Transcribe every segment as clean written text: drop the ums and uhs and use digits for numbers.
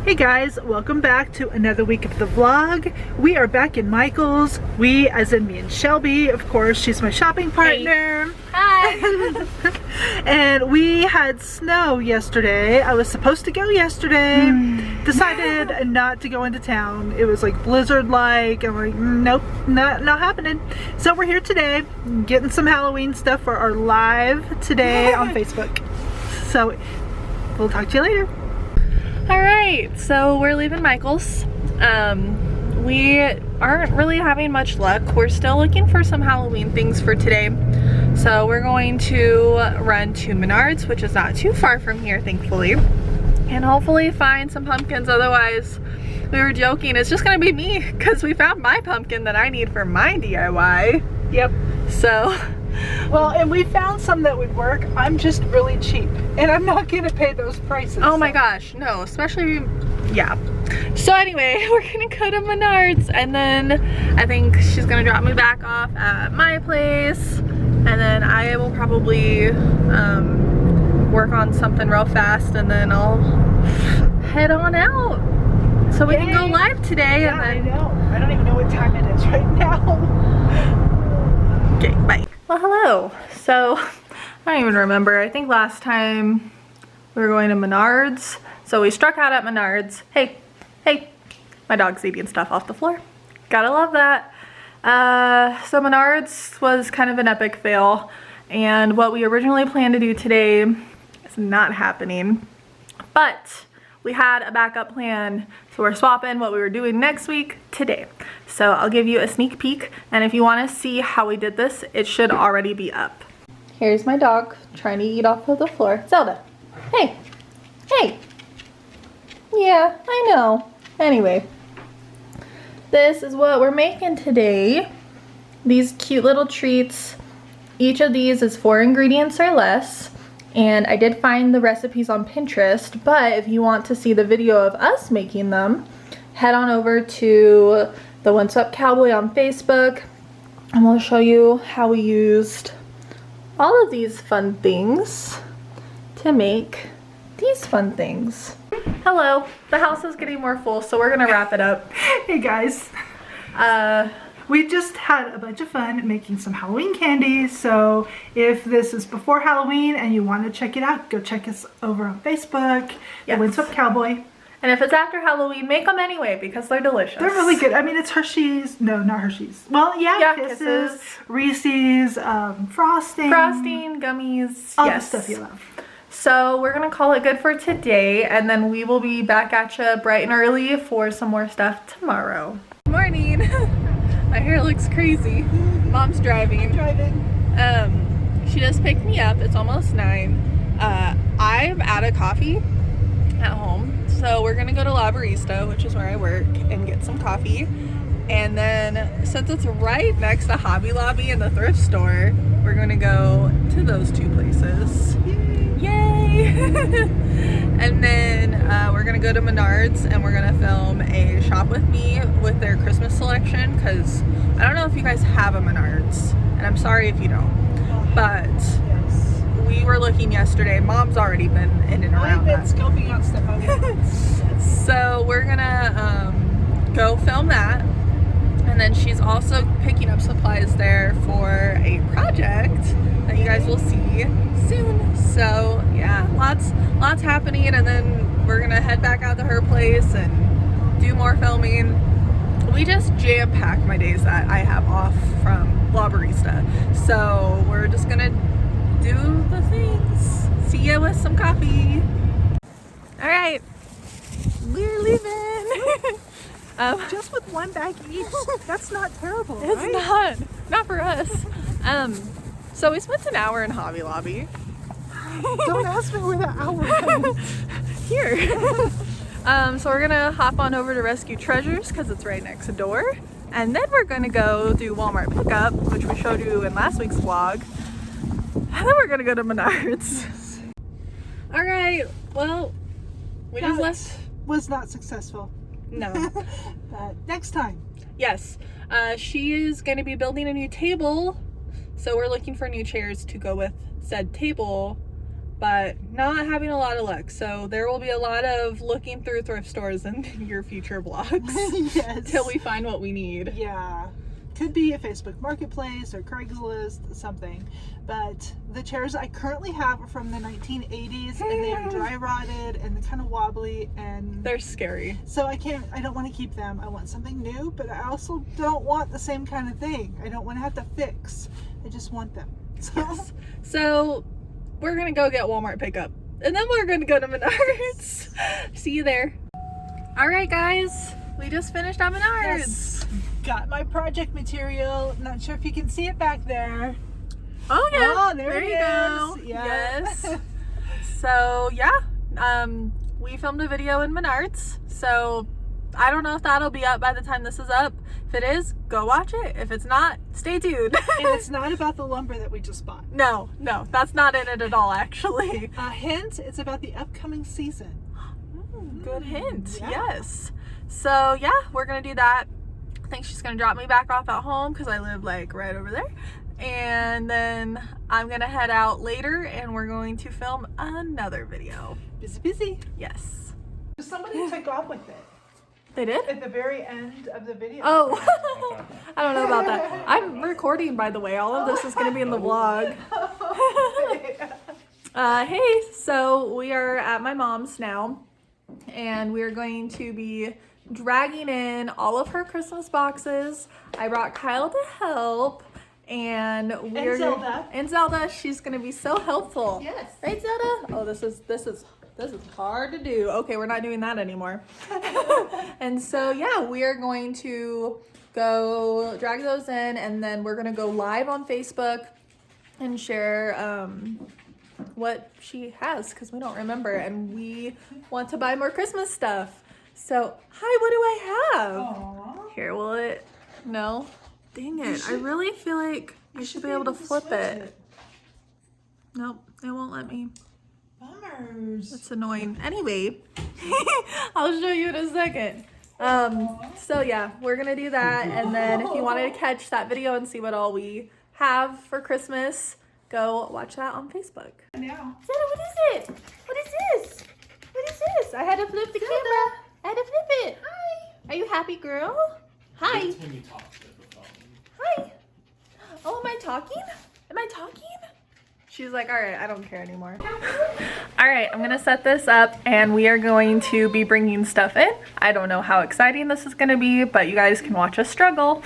Hey guys, welcome back to another week of the vlog. We are back in Michael's. We, as in me and Shelby, of course, she's my shopping partner. Hey. Hi! And we had snow yesterday. I was supposed to go yesterday. Decided not to go into town. It was like blizzard-like. I'm like, nope, not happening. So we're here today, getting some Halloween stuff for our live today on Facebook. So we'll talk to you later. Alright, so we're leaving Michael's. We aren't really having much luck. We're still looking for some Halloween things for today. So we're going to run to Menards, which is not too far from here, thankfully. And hopefully find some pumpkins. Otherwise, we were joking, it's just gonna be me because we found my pumpkin that I need for my DIY. Yep. So, well, and we found some that would work. I'm just really cheap and I'm not gonna pay those prices. oh my gosh, no, especially, yeah. So anyway, we're gonna go to Menards and then I think she's gonna drop me back off at my place and then I will probably work on something real fast and then I'll head on out so we can go live today. Yeah, and then I know. I don't even know what time it is right now. Okay, bye. Well, hello. So, I don't even remember. I think last time we were going to Menards. So we struck out at Menards. Hey, hey, my dog's eating stuff off the floor. Gotta love that. So Menards was kind of an epic fail. And what we originally planned to do today is not happening. But we had a backup plan, so we're swapping what we were doing next week today. So I'll give you a sneak peek, and if you want to see how we did this, it should already be up. Here's my dog trying to eat off of the floor. Zelda, hey, hey. Yeah, I know. Anyway, this is what we're making today. These cute little treats. Each of these is 4 ingredients or less. And I did find the recipes on Pinterest, but if you want to see the video of us making them, head on over to the One Swept Cowboy on Facebook, and we'll show you how we used all of these fun things to make these fun things. Hello, the house is getting more full, so we're gonna wrap it up. Hey guys. We just had a bunch of fun making some Halloween candy, so if this is before Halloween and you want to check it out, go check us over on Facebook, Yes. The One Swept Cowboy. And if it's after Halloween, make them anyway because they're delicious. They're really good. I mean, it's Hershey's, no, not Hershey's. Well, yeah, Kisses, Reese's, frosting. Frosting, gummies, all yes. the stuff you love. So we're gonna call it good for today, and then we will be back at you bright and early for some more stuff tomorrow. Good morning. My hair looks crazy. Mom's driving. She just picked me up. It's almost 9. I'm out of coffee at home, so we're gonna go to La Barista, which is where I work, and get some coffee. And then since it's right next to Hobby Lobby and the thrift store, we're gonna go to those 2 places. Yay! And then we're gonna go to Menards and we're gonna film a shop with me with their Christmas selection, because I don't know if you guys have a Menards, and I'm sorry if you don't, but we were looking yesterday. Mom's already been in and around that. I've been scoping out stuff out here. So we're gonna go film that, and then she's also picking up supplies there for a project that you guys will see soon. So yeah, lots happening, and then we're gonna head back out to her place and do more filming. We just jam-pack my days that I have off from La Barista, so we're just gonna do the things. See you with some coffee. All right, we're leaving. Just with 1 bag each. That's not terrible, It's right? not for us. So we spent an hour in Hobby Lobby. Don't ask me where that hour went. Here. So we're gonna hop on over to Rescue Treasures because it's right next door. And then we're gonna go do Walmart pickup, which we showed you in last week's vlog. And then we're gonna go to Menards. All right, well, we just left. Was not successful. No. Next time. Yes. She is gonna be building a new table. So we're looking for new chairs to go with said table but not having a lot of luck. So there will be a lot of looking through thrift stores in your future vlogs. Yes. Till we find what we need. Yeah. Could be a Facebook Marketplace or Craigslist, something. But the chairs I currently have are from the 1980s, and they are dry rotted and they're kind of wobbly, and they're scary. So I don't want to keep them. I want something new, but I also don't want the same kind of thing. I don't want to have to fix. I just want them. So, yes. So we're gonna go get Walmart pickup, and then we're gonna go to Menards. See you there. All right, guys, we just finished at Menards. Yes. Got my project material. Not sure if you can see it back there. Oh yeah. Oh, there you it go. is. Yeah. Yes. So yeah, we filmed a video in Menards. So I don't know if that'll be up by the time this is up. If it is, go watch it. If it's not, stay tuned. And it's not about the lumber that we just bought. No, that's not in it at all, actually. A hint, it's about the upcoming season. Good hint. Yeah. Yes. So yeah, we're gonna do that. I think she's gonna drop me back off at home because I live like right over there, and then I'm gonna head out later and we're going to film another video. Busy. Yes. Somebody took off with it They did? at the very end of the video. Oh, I don't know about that. I'm recording, by the way. All of this is gonna be in the vlog. Hey, so we are at my mom's now, and we are going to be dragging in all of her Christmas boxes. I brought Kyle to help, and Zelda. She's gonna be so helpful. Yes. Right, Zelda? Oh, this is hard to do. Okay, we're not doing that anymore. And so yeah, we are going to go drag those in, and then we're gonna go live on Facebook and share what she has, because we don't remember, and we want to buy more Christmas stuff. So, hi, what do I have? Aww. Here, will it? No? Dang it. I really feel like I should be able to flip it. Nope, it won't let me. Bummers. That's annoying. Anyway, I'll show you in a second. So yeah, we're gonna do that, and then if you wanted to catch that video and see what all we have for Christmas, go watch that on Facebook. Now. Zelda, what is it? What is this? What is this? I had to flip the camera. I had to flip it. Hi. Are you happy, girl? Hi. When you talk to the phone. Hi. Oh, am I talking? Am I talking? She's like, all right, I don't care anymore. All right, I'm gonna set this up, and we are going to be bringing stuff in. I don't know how exciting this is gonna be, but you guys can watch us struggle.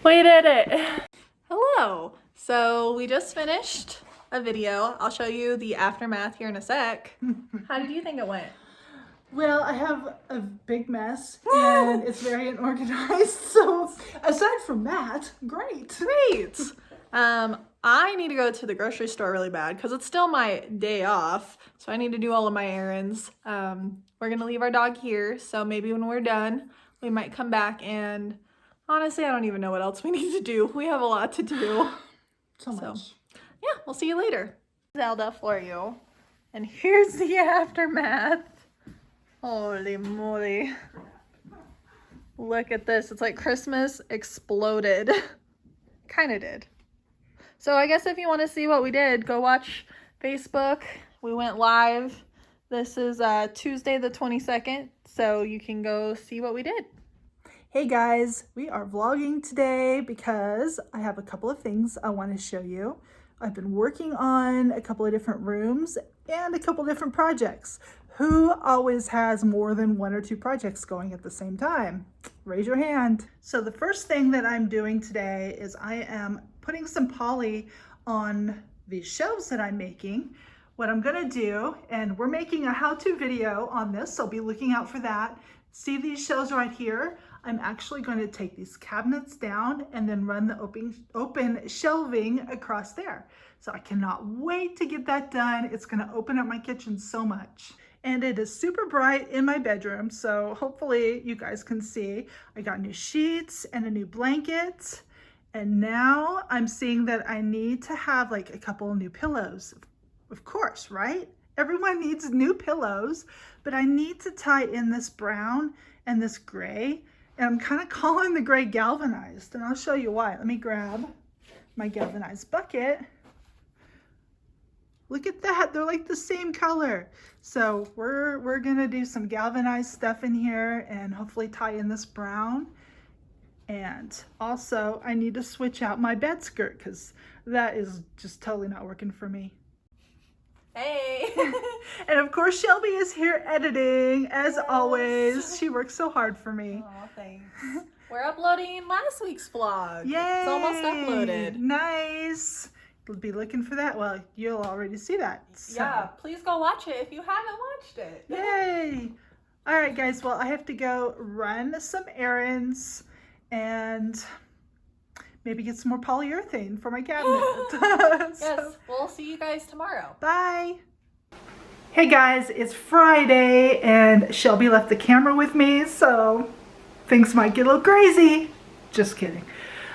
We did it. Hello. So we just finished a video. I'll show you the aftermath here in a sec. How did you think it went? Well, I have a big mess, and it's very unorganized, so aside from that, great. Great. I need to go to the grocery store really bad because it's still my day off, so I need to do all of my errands. We're gonna leave our dog here, so maybe when we're done, we might come back, and honestly, I don't even know what else we need to do. We have a lot to do. So much. Yeah, we'll see you later. Zelda for you. And here's the aftermath. Holy moly. Look at this. It's like Christmas exploded. Kind of did. So I guess if you want to see what we did, go watch Facebook. We went live. This is Tuesday the 22nd, so you can go see what we did. Hey guys, we are vlogging today because I have a couple of things I want to show you. I've been working on a couple of different rooms and a couple different projects. Who always has more than one or two projects going at the same time? Raise your hand. So the first thing that I'm doing today is I am putting some poly on these shelves that I'm making, what I'm gonna do, and we're making a how-to video on this, so be looking out for that. See these shelves right here? I'm actually going to take these cabinets down and then run the open shelving across there. So I cannot wait to get that done. It's gonna open up my kitchen so much. And it is super bright in my bedroom, so hopefully you guys can see. I got new sheets and a new blanket, and now I'm seeing that I need to have like a couple of new pillows. Of course, right? Everyone needs new pillows, but I need to tie in this brown and this gray, and I'm kind of calling the gray galvanized, and I'll show you why. Let me grab my galvanized bucket. Look at that, they're like the same color. So we're gonna do some galvanized stuff in here and hopefully tie in this brown. And also I need to switch out my bed skirt because that is just totally not working for me. Hey! And of course Shelby is here editing as always. She works so hard for me. Oh, thanks. We're uploading last week's vlog. Yay! It's almost uploaded. Nice. Be looking for that. Well, you'll already see that. So. Yeah, please go watch it if you haven't watched it. Yay! All right, guys. Well, I have to go run some errands and maybe get some more polyurethane for my cabinet. Yes, we'll see you guys tomorrow. Bye. Hey guys, it's Friday and Shelby left the camera with me, so things might get a little crazy. Just kidding.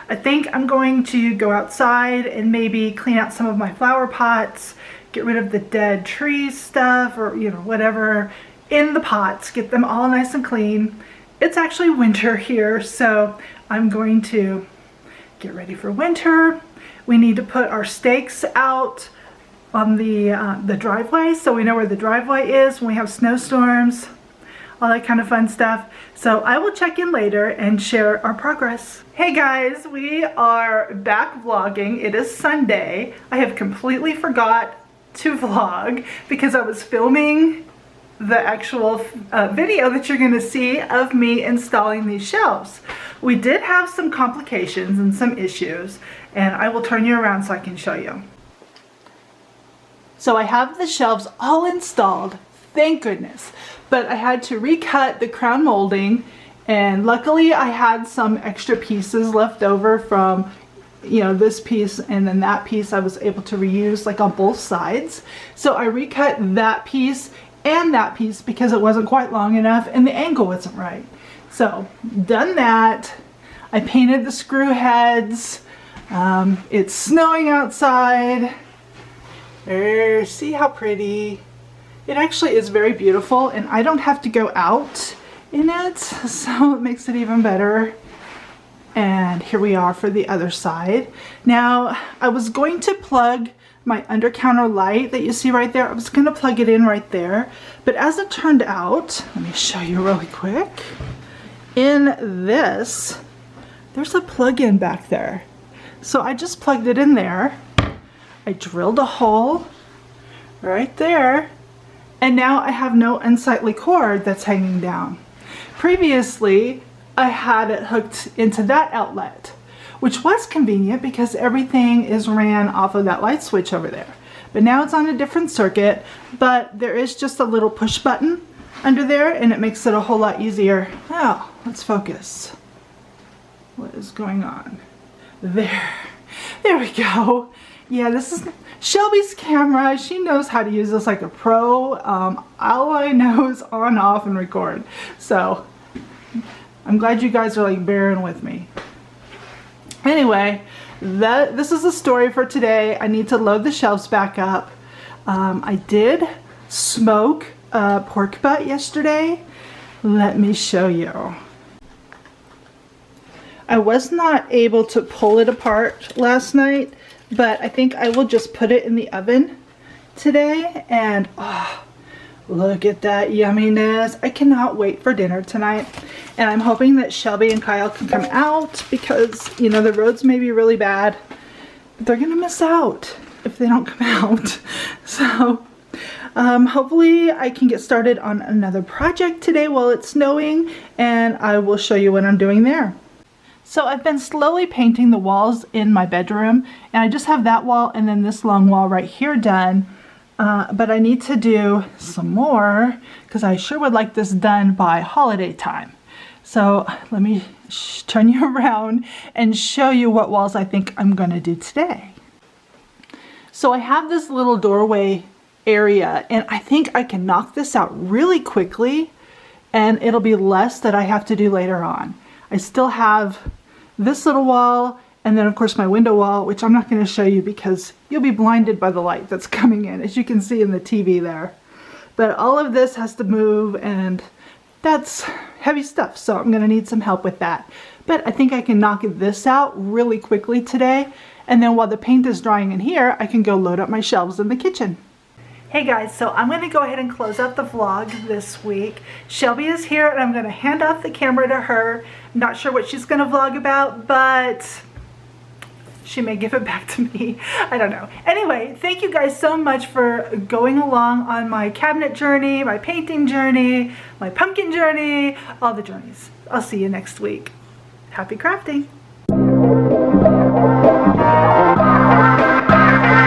I think I'm going to go outside and maybe clean out some of my flower pots, get rid of the dead tree stuff or, you know, whatever in the pots, get them all nice and clean. It's actually winter here, so I'm going to get ready for winter. We need to put our stakes out on the driveway so we know where the driveway is when we have snowstorms, all that kind of fun stuff. So I will check in later and share our progress. Hey guys, we are back vlogging. It is Sunday. I have completely forgot to vlog because I was filming the actual video that you're gonna see of me installing these shelves. We did have some complications and some issues, and I will turn you around so I can show you. So I have the shelves all installed, thank goodness. But I had to recut the crown molding, and luckily I had some extra pieces left over from, you know, this piece and then that piece I was able to reuse like on both sides. So I recut that piece and that piece because it wasn't quite long enough and the angle wasn't right. So done that. I painted the screw heads. It's snowing outside. There, see how pretty. It actually is very beautiful and I don't have to go out in it, so it makes it even better. And here we are for the other side. Now, I was going to plug my under counter light that you see right there. I was going to plug it in right there, but as it turned out, let me show you really quick. In this, there's a plug-in back there. So I just plugged it in there. I drilled a hole right there. And now I have no unsightly cord that's hanging down. Previously, I had it hooked into that outlet, which was convenient because everything is ran off of that light switch over there. But now it's on a different circuit, but there is just a little push button under there and it makes it a whole lot easier. Now, let's focus. What is going on? There we go. Yeah, this is Shelby's camera. She knows how to use this like a pro. All I know is on, off, and record. So I'm glad you guys are like bearing with me. Anyway, this is the story for today. I need to load the shelves back up. I did smoke pork butt yesterday. Let me show you. I was not able to pull it apart last night, but I think I will just put it in the oven today. And oh, look at that yumminess. I cannot wait for dinner tonight. And I'm hoping that Shelby and Kyle can come out because, you know, the roads may be really bad, but they're gonna miss out if they don't come out. So hopefully I can get started on another project today while it's snowing, and I will show you what I'm doing there. So I've been slowly painting the walls in my bedroom, and I just have that wall and then this long wall right here done. But I need to do some more because I sure would like this done by holiday time. So let me turn you around and show you what walls I think I'm going to do today. So I have this little doorway area, and I think I can knock this out really quickly, and it'll be less that I have to do later on. I still have this little wall, and then of course my window wall, which I'm not going to show you because you'll be blinded by the light that's coming in, as you can see in the TV there. But all of this has to move, and that's heavy stuff, so I'm going to need some help with that. But I think I can knock this out really quickly today, and then while the paint is drying in here, I can go load up my shelves in the kitchen. Hey guys, so I'm going to go ahead and close out the vlog this week. Shelby is here, and I'm going to hand off the camera to her. I'm not sure what she's going to vlog about, but she may give it back to me. I don't know. Anyway, thank you guys so much for going along on my cabinet journey, my painting journey, my pumpkin journey, all the journeys. I'll see you next week. Happy crafting!